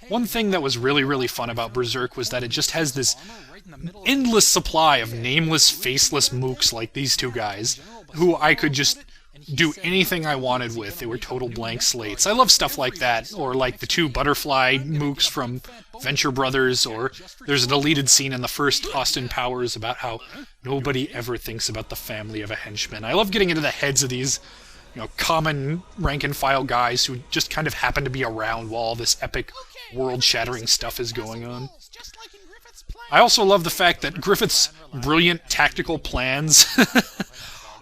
One thing that was really, really fun about Berserk was that it just has this endless supply of nameless, faceless mooks like these two guys, who I could just do anything I wanted with. They were total blank slates. I love stuff like that, or like the two butterfly mooks from Venture Brothers, or there's a deleted scene in the first Austin Powers about how nobody ever thinks about the family of a henchman. I love getting into the heads of these, common rank-and-file guys who just kind of happen to be around while all this epic, world-shattering stuff is going on. I also love the fact that Griffith's brilliant tactical plans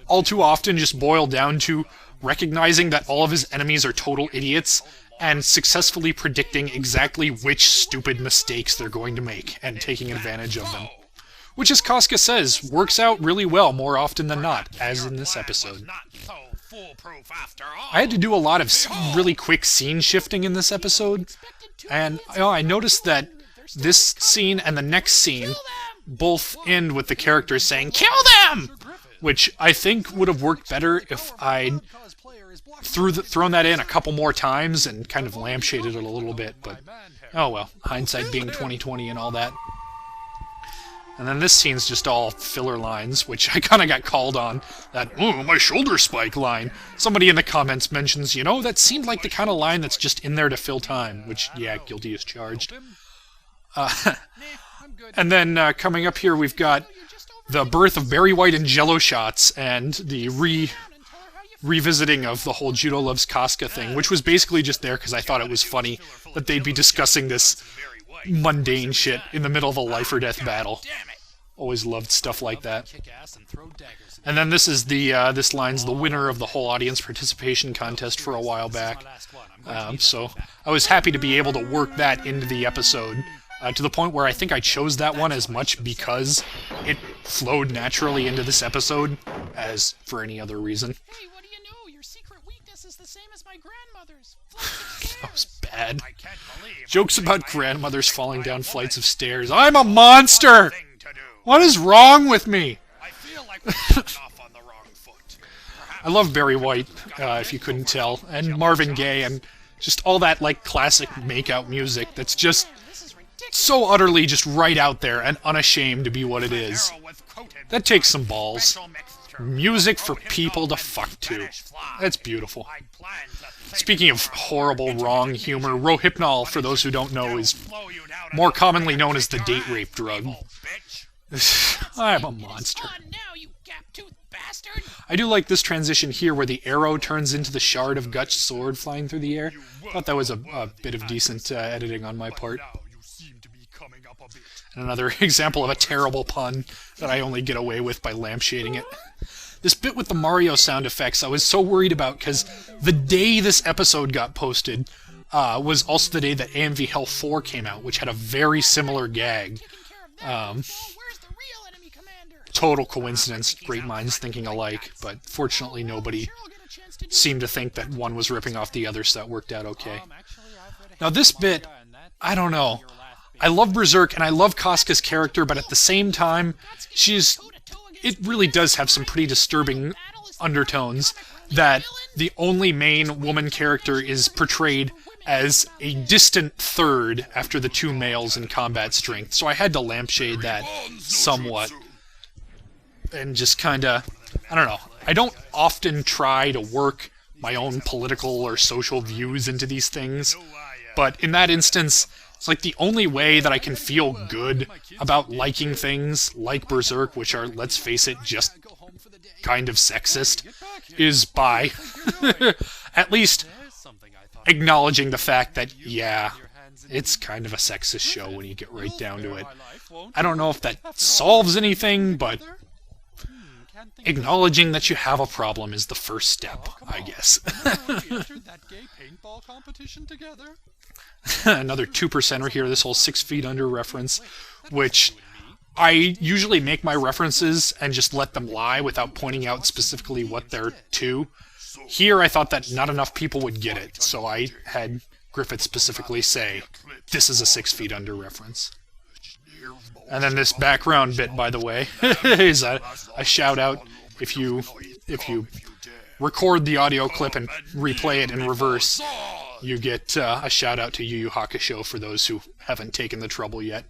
all too often just boil down to recognizing that all of his enemies are total idiots and successfully predicting exactly which stupid mistakes they're going to make and taking advantage of them. Which, as Casca says, works out really well more often than not, as in this episode. I had to do a lot of really quick scene shifting in this episode, and I noticed that this scene and the next scene both end with the characters saying, "Kill them!" Which I think would have worked better if I'd thrown that in a couple more times and kind of lampshaded it a little bit, but oh well, hindsight being 20/20 and all that. And then this scene's just all filler lines, which I kind of got called on. That, "Oh, my shoulder spike" line. Somebody in the comments mentions, that seemed like the kind of line that's just in there to fill time, which, yeah, guilty as charged. And then coming up here, we've got the birth of Barry White and Jello shots, and the revisiting of the whole Judo Loves Casca thing, which was basically just there because I thought it was funny that they'd be discussing this mundane shit in the middle of a life or death battle. Always loved stuff like that. And then this is this line's the winner of the whole audience participation contest for a while back. So I was happy to be able to work that into the episode. To the point where I think I chose that one as much because it flowed naturally into this episode as for any other reason. Hey, what do you know? Your secret weakness is the same as my grandmother's. That was bad. Jokes about grandmothers falling down flights of stairs. I'm a monster! What is wrong with me? I love Barry White, if you couldn't tell, and Marvin Gaye, and just all that classic make-out music that's just so utterly just right out there and unashamed to be what it is. That takes some balls. Music for people to fuck to. That's beautiful. Speaking of horrible, wrong humor, Rohypnol, for those who don't know, is more commonly known as the date rape drug. I'm a monster. I do like this transition here where the arrow turns into the shard of Gut's sword flying through the air. Thought that was a bit of decent editing on my part. And another example of a terrible pun that I only get away with by lampshading it. This bit with the Mario sound effects I was so worried about because the day this episode got posted was also the day that AMV Hell 4 came out, which had a very similar gag. Total coincidence, great minds thinking alike, but fortunately nobody seemed to think that one was ripping off the other, so that worked out okay. Now this bit, I don't know. I love Berserk and I love Casca's character, but at the same time, it really does have some pretty disturbing undertones that the only main woman character is portrayed as a distant third after the two males in combat strength, so I had to lampshade that somewhat. And just kinda, I don't know, I don't often try to work my own political or social views into these things, but in that instance, it's like the only way that I can feel good about liking things like Berserk, which are, let's face it, just kind of sexist, is by at least acknowledging the fact that, yeah, it's kind of a sexist show when you get right down to it. I don't know if that solves anything, but acknowledging that you have a problem is the first step, I guess. Another 2%er here, this whole 6 feet under reference, which I usually make my references and just let them lie without pointing out specifically what they're to. Here I thought that not enough people would get it, so I had Griffith specifically say, this is a 6 feet under reference. And then this background bit, by the way, is a shout out if you record the audio clip and replay it in reverse. You get a shout out to Yu Yu Hakusho for those who haven't taken the trouble yet.